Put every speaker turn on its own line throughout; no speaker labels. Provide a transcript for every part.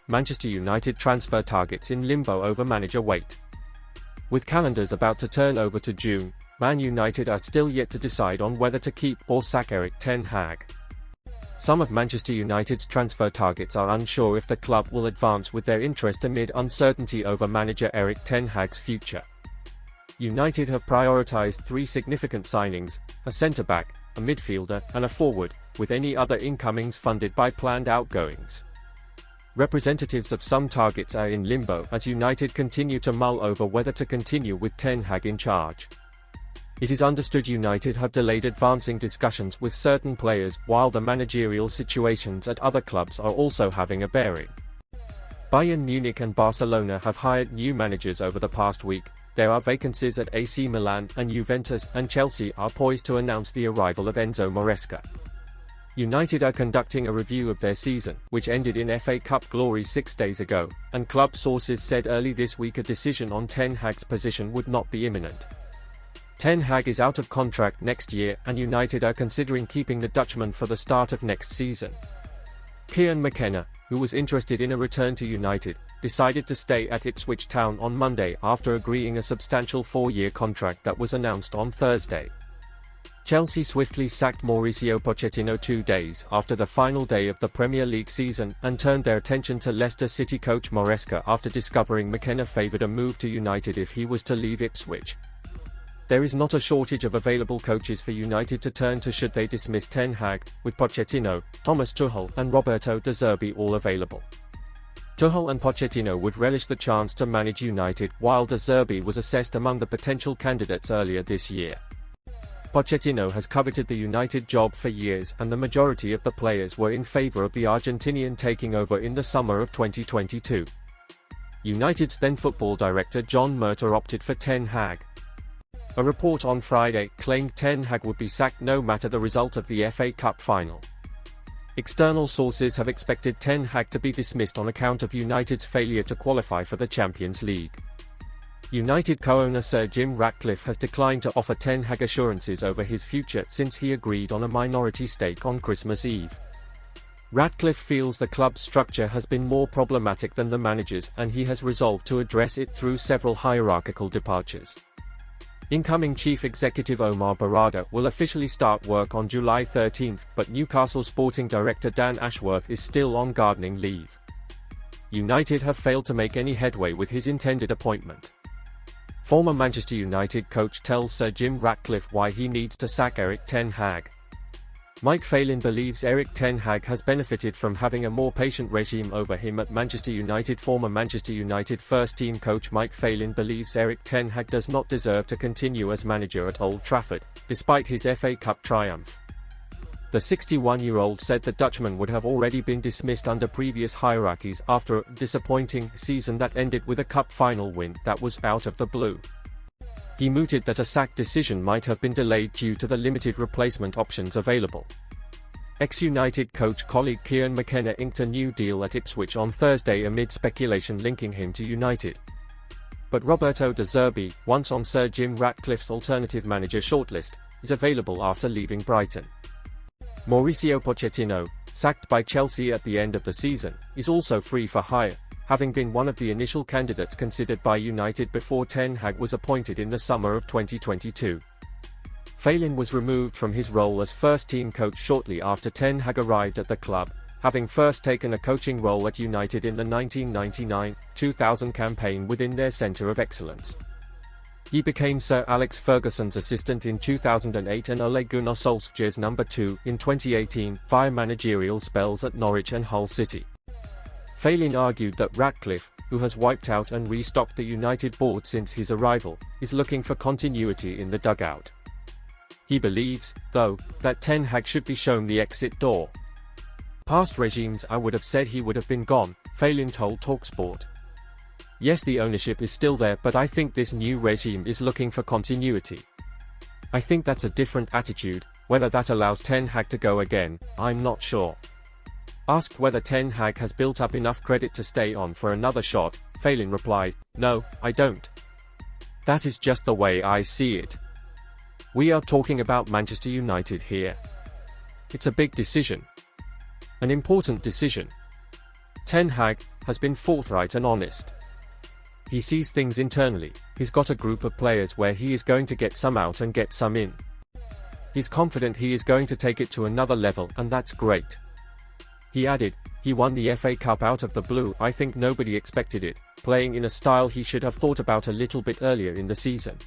Manchester United transfer targets in limbo over manager wait. With calendars about to turn over to June, Man United are still yet to decide on whether to keep or sack Erik ten Hag. Some of Manchester United's transfer targets are unsure if the club will advance with their interest amid uncertainty over manager Erik ten Hag's future. United have prioritised 3 significant signings: a centre-back, a midfielder, and a forward, with any other incomings funded by planned outgoings. Representatives of some targets are in limbo as United continue to mull over whether to continue with ten Hag in charge. It is understood United have delayed advancing discussions with certain players, while the managerial situations at other clubs are also having a bearing. Bayern Munich and Barcelona have hired new managers over the past week. There are vacancies at AC Milan and Juventus, and Chelsea are poised to announce the arrival of Enzo Maresca. United are conducting a review of their season, which ended in FA Cup glory 6 days ago, and club sources said early this week a decision on ten Hag's position would not be imminent. Ten Hag is out of contract next year, and United are considering keeping the Dutchman for the start of next season. Kieran McKenna, who was interested in a return to United, decided to stay at Ipswich Town on Monday after agreeing a substantial 4-year contract that was announced on Thursday. Chelsea swiftly sacked Mauricio Pochettino 2 days after the final day of the Premier League season and turned their attention to Leicester City coach Maresca after discovering McKenna favoured a move to United if he was to leave Ipswich. There is not a shortage of available coaches for United to turn to should they dismiss ten Hag, with Pochettino, Thomas Tuchel and Roberto De Zerbi all available. Tuchel and Pochettino would relish the chance to manage United, while De Zerbi was assessed among the potential candidates earlier this year. Pochettino has coveted the United job for years, and the majority of the players were in favour of the Argentinian taking over in the summer of 2022. United's then football director John Murtough opted for ten Hag. A report on Friday claimed ten Hag would be sacked no matter the result of the FA Cup final. External sources have expected ten Hag to be dismissed on account of United's failure to qualify for the Champions League. United co-owner Sir Jim Ratcliffe has declined to offer ten Hag assurances over his future since he agreed on a minority stake on Christmas Eve. Ratcliffe feels the club's structure has been more problematic than the manager's, and he has resolved to address it through several hierarchical departures. Incoming Chief Executive Omar Barada will officially start work on July 13, but Newcastle Sporting Director Dan Ashworth is still on gardening leave. United have failed to make any headway with his intended appointment. Former Manchester United coach tells Sir Jim Ratcliffe why he needs to sack Erik ten Hag. Mike Phelan believes Erik ten Hag has benefited from having a more patient regime over him at Manchester United. Former Manchester United first-team coach Mike Phelan believes Erik ten Hag does not deserve to continue as manager at Old Trafford, despite his FA Cup triumph. The 61-year-old said the Dutchman would have already been dismissed under previous hierarchies after a disappointing season that ended with a cup final win that was out of the blue. He mooted that a sack decision might have been delayed due to the limited replacement options available. Ex-United coach colleague Kieran McKenna inked a new deal at Ipswich on Thursday amid speculation linking him to United. But Roberto De Zerbi, once on Sir Jim Ratcliffe's alternative manager shortlist, is available after leaving Brighton. Mauricio Pochettino, sacked by Chelsea at the end of the season, is also free for hire, having been one of the initial candidates considered by United before ten Hag was appointed in the summer of 2022. Phelan was removed from his role as first-team coach shortly after ten Hag arrived at the club, having first taken a coaching role at United in the 1999-2000 campaign within their Centre of Excellence. He became Sir Alex Ferguson's assistant in 2008 and Ole Gunnar Solskjaer's number 2 in 2018, via managerial spells at Norwich and Hull City. Phelan argued that Ratcliffe, who has wiped out and restocked the United board since his arrival, is looking for continuity in the dugout. He believes, though, that ten Hag should be shown the exit door. Past regimes I would have said he would have been gone, Phelan told TalkSport. Yes, the ownership is still there, but I think this new regime is looking for continuity. I think that's a different attitude. Whether that allows ten Hag to go again, I'm not sure. Asked whether ten Hag has built up enough credit to stay on for another shot, Phelan replied, "No, I don't. That is just the way I see it. We are talking about Manchester United here. It's a big decision. An important decision. Ten Hag has been forthright and honest. He sees things internally. He's got a group of players where he is going to get some out and get some in. He's confident he is going to take it to another level, and that's great. He added, he won the FA Cup out of the blue. I think nobody expected it, playing in a style he should have thought about a little bit earlier in the season.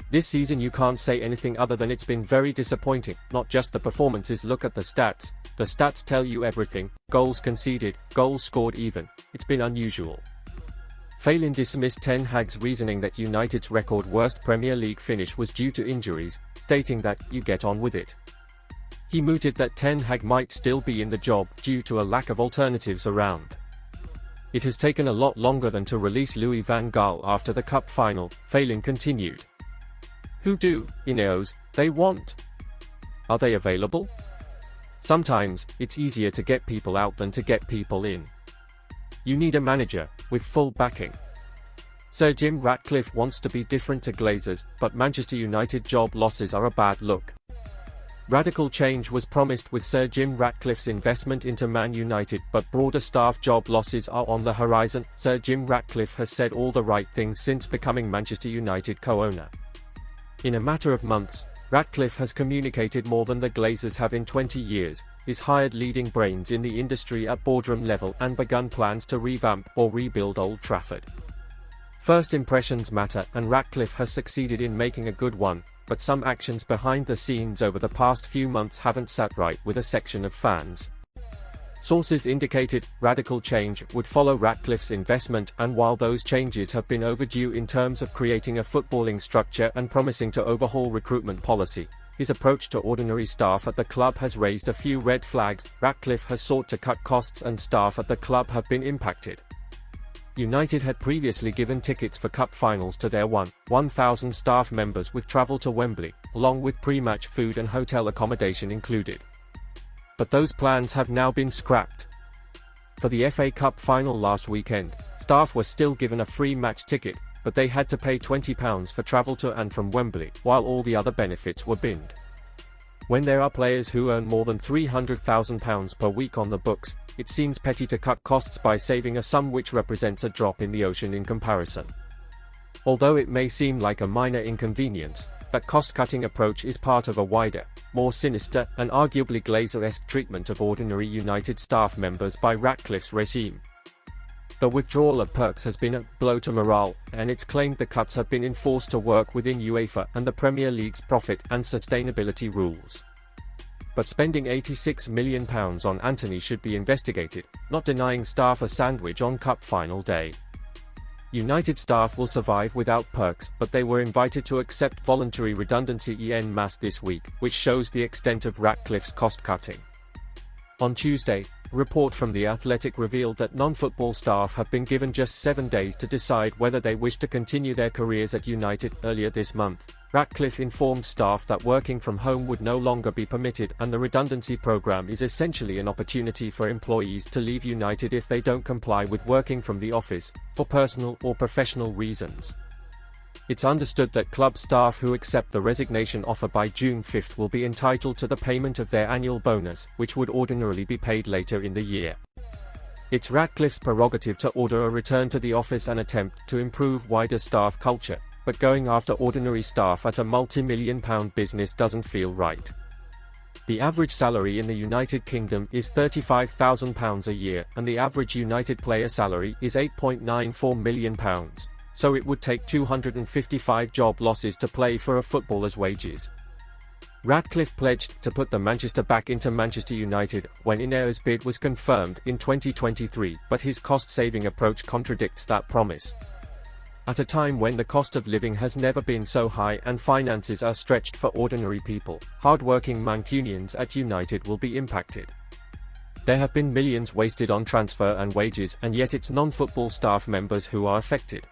This season you can't say anything other than it's been very disappointing. Not just the performances, look at the stats. The stats tell you everything. Goals conceded, goals scored even. It's been unusual. Phelan dismissed Ten Hag's reasoning that United's record worst Premier League finish was due to injuries, stating that, you get on with it. He mooted that Ten Hag might still be in the job due to a lack of alternatives around. It has taken a lot longer than to release Louis van Gaal after the cup final, Phelan continued. Who do, Ineos, they want? Are they available? Sometimes, it's easier to get people out than to get people in. You need a manager, with full backing. Sir Jim Ratcliffe wants to be different to Glazers, but Manchester United job losses are a bad look. Radical change was promised with Sir Jim Ratcliffe's investment into Man United, but broader staff job losses are on the horizon. Sir Jim Ratcliffe has said all the right things since becoming Manchester United co-owner. In a matter of months, Ratcliffe has communicated more than the Glazers have in 20 years, is hired leading brains in the industry at boardroom level and begun plans to revamp or rebuild Old Trafford. First impressions matter, and Ratcliffe has succeeded in making a good one, but some actions behind the scenes over the past few months haven't sat right with a section of fans. Sources indicated radical change would follow Ratcliffe's investment, and while those changes have been overdue in terms of creating a footballing structure and promising to overhaul recruitment policy, his approach to ordinary staff at the club has raised a few red flags. Ratcliffe has sought to cut costs and staff at the club have been impacted. United had previously given tickets for cup finals to their 1,000 staff members with travel to Wembley, along with pre-match food and hotel accommodation included. But those plans have now been scrapped. For the FA Cup final last weekend, staff were still given a free match ticket, but they had to pay £20 for travel to and from Wembley, while all the other benefits were binned. When there are players who earn more than £300,000 per week on the books, it seems petty to cut costs by saving a sum which represents a drop in the ocean in comparison. Although it may seem like a minor inconvenience, that cost-cutting approach is part of a wider, more sinister, and arguably Glazer-esque treatment of ordinary United staff members by Ratcliffe's regime. The withdrawal of perks has been a blow to morale, and it's claimed the cuts have been enforced to work within UEFA and the Premier League's profit and sustainability rules. But spending £86 million on Anthony should be investigated, not denying staff a sandwich on cup final day. United staff will survive without perks, but they were invited to accept voluntary redundancy en masse this week, which shows the extent of Ratcliffe's cost-cutting. On Tuesday, a report from The Athletic revealed that non-football staff have been given just 7 days to decide whether they wish to continue their careers at United. Earlier this month, Ratcliffe informed staff that working from home would no longer be permitted, and the redundancy program is essentially an opportunity for employees to leave United if they don't comply with working from the office, for personal or professional reasons. It's understood that club staff who accept the resignation offer by June 5 will be entitled to the payment of their annual bonus, which would ordinarily be paid later in the year. It's Ratcliffe's prerogative to order a return to the office and attempt to improve wider staff culture, but going after ordinary staff at a multi-million-pound business doesn't feel right. The average salary in the United Kingdom is £35,000 a year, and the average United player salary is £8.94 million. So it would take 255 job losses to play for a footballer's wages. Ratcliffe pledged to put the Manchester back into Manchester United when Ineos' bid was confirmed in 2023, but his cost-saving approach contradicts that promise. At a time when the cost of living has never been so high and finances are stretched for ordinary people, hard-working Mancunians at United will be impacted. There have been millions wasted on transfer and wages, and yet it's non-football staff members who are affected.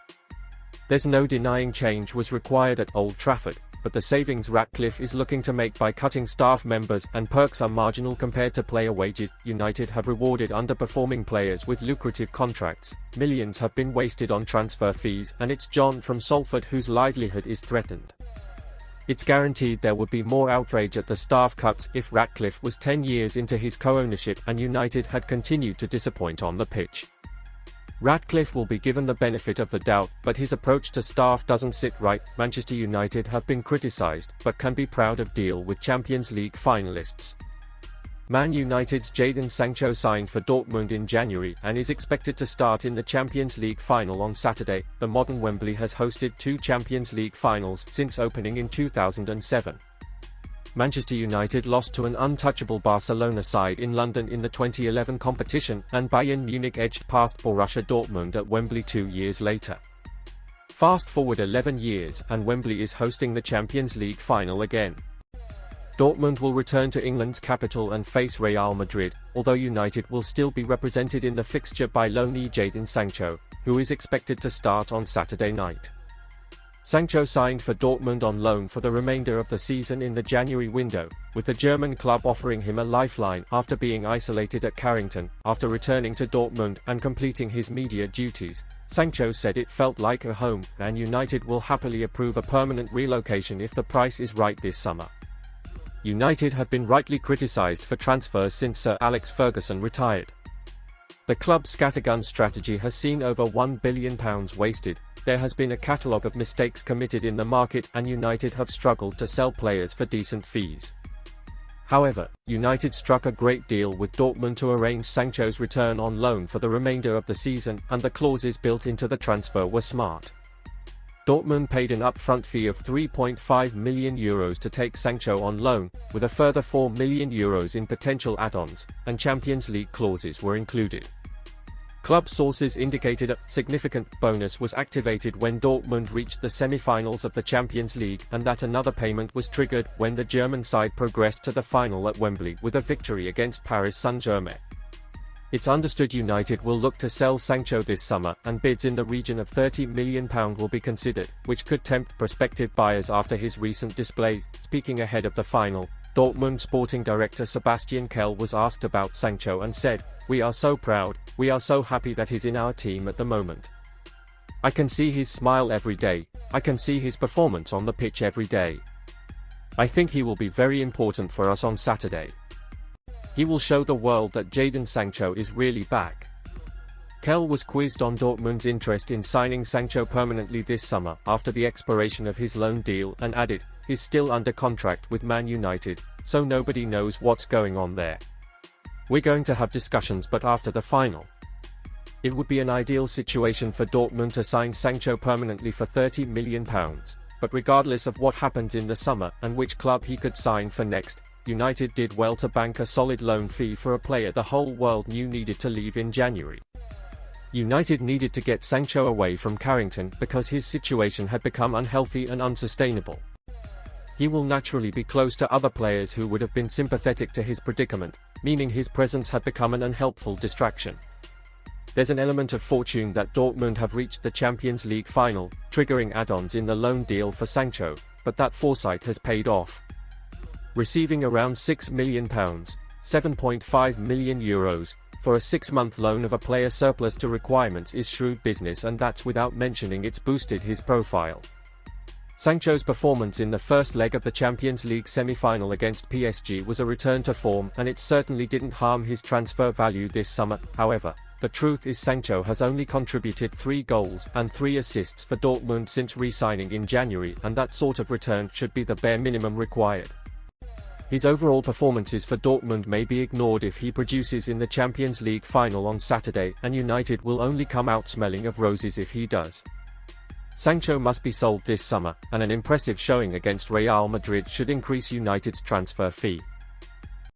There's no denying change was required at Old Trafford, but the savings Ratcliffe is looking to make by cutting staff members and perks are marginal compared to player wages. United have rewarded underperforming players with lucrative contracts, millions have been wasted on transfer fees, and it's John from Salford whose livelihood is threatened. It's guaranteed there would be more outrage at the staff cuts if Ratcliffe was 10 years into his co-ownership and United had continued to disappoint on the pitch. Ratcliffe will be given the benefit of the doubt, but his approach to staff doesn't sit right. Manchester United have been criticised, but can be proud of deal with Champions League finalists. Man United's Jadon Sancho signed for Dortmund in January and is expected to start in the Champions League final on Saturday. The modern Wembley has hosted 2 Champions League finals since opening in 2007. Manchester United lost to an untouchable Barcelona side in London in the 2011 competition, and Bayern Munich edged past Borussia Dortmund at Wembley 2 years later. Fast forward 11 years and Wembley is hosting the Champions League final again. Dortmund will return to England's capital and face Real Madrid, although United will still be represented in the fixture by loanee Jadon Sancho, who is expected to start on Saturday night. Sancho signed for Dortmund on loan for the remainder of the season in the January window, with the German club offering him a lifeline after being isolated at Carrington. After returning to Dortmund and completing his media duties, Sancho said it felt like a home, and United will happily approve a permanent relocation if the price is right this summer. United have been rightly criticised for transfers since Sir Alex Ferguson retired. The club's scattergun strategy has seen over £1 billion wasted. There has been a catalogue of mistakes committed in the market and United have struggled to sell players for decent fees. However, United struck a great deal with Dortmund to arrange Sancho's return on loan for the remainder of the season, and the clauses built into the transfer were smart. Dortmund paid an upfront fee of €3.5 million to take Sancho on loan, with a further €4 million in potential add-ons, and Champions League clauses were included. Club sources indicated a significant bonus was activated when Dortmund reached the semi-finals of the Champions League, and that another payment was triggered when the German side progressed to the final at Wembley with a victory against Paris Saint-Germain. It's understood United will look to sell Sancho this summer, and bids in the region of £30 million will be considered, which could tempt prospective buyers after his recent displays. Speaking ahead of the final, Dortmund sporting director Sebastian Kehl was asked about Sancho and said, "We are so proud, we are so happy that he's in our team at the moment. I can see his smile every day, I can see his performance on the pitch every day. I think he will be very important for us on Saturday. He will show the world that Jadon Sancho is really back." Kehl was quizzed on Dortmund's interest in signing Sancho permanently this summer after the expiration of his loan deal and added, "He's still under contract with Man United, so nobody knows what's going on there. We're going to have discussions, but after the final. It would be an ideal situation for Dortmund to sign Sancho permanently for £30 million, but regardless of what happens in the summer and which club he could sign for next, United did well to bank a solid loan fee for a player the whole world knew needed to leave in January. United needed to get Sancho away from Carrington because his situation had become unhealthy and unsustainable. He will naturally be close to other players who would have been sympathetic to his predicament, meaning his presence had become an unhelpful distraction. There's an element of fortune that Dortmund have reached the Champions League final, triggering add-ons in the loan deal for Sancho, but that foresight has paid off. Receiving around £6 million, €7.5 million, for a 6-month loan of a player surplus to requirements is shrewd business, and that's without mentioning it's boosted his profile. Sancho's performance in the first leg of the Champions League semi-final against PSG was a return to form, and it certainly didn't harm his transfer value this summer. However, the truth is Sancho has only contributed 3 goals and 3 assists for Dortmund since re-signing in January, and that sort of return should be the bare minimum required. His overall performances for Dortmund may be ignored if he produces in the Champions League final on Saturday, and United will only come out smelling of roses if he does. Sancho must be sold this summer, and an impressive showing against Real Madrid should increase United's transfer fee.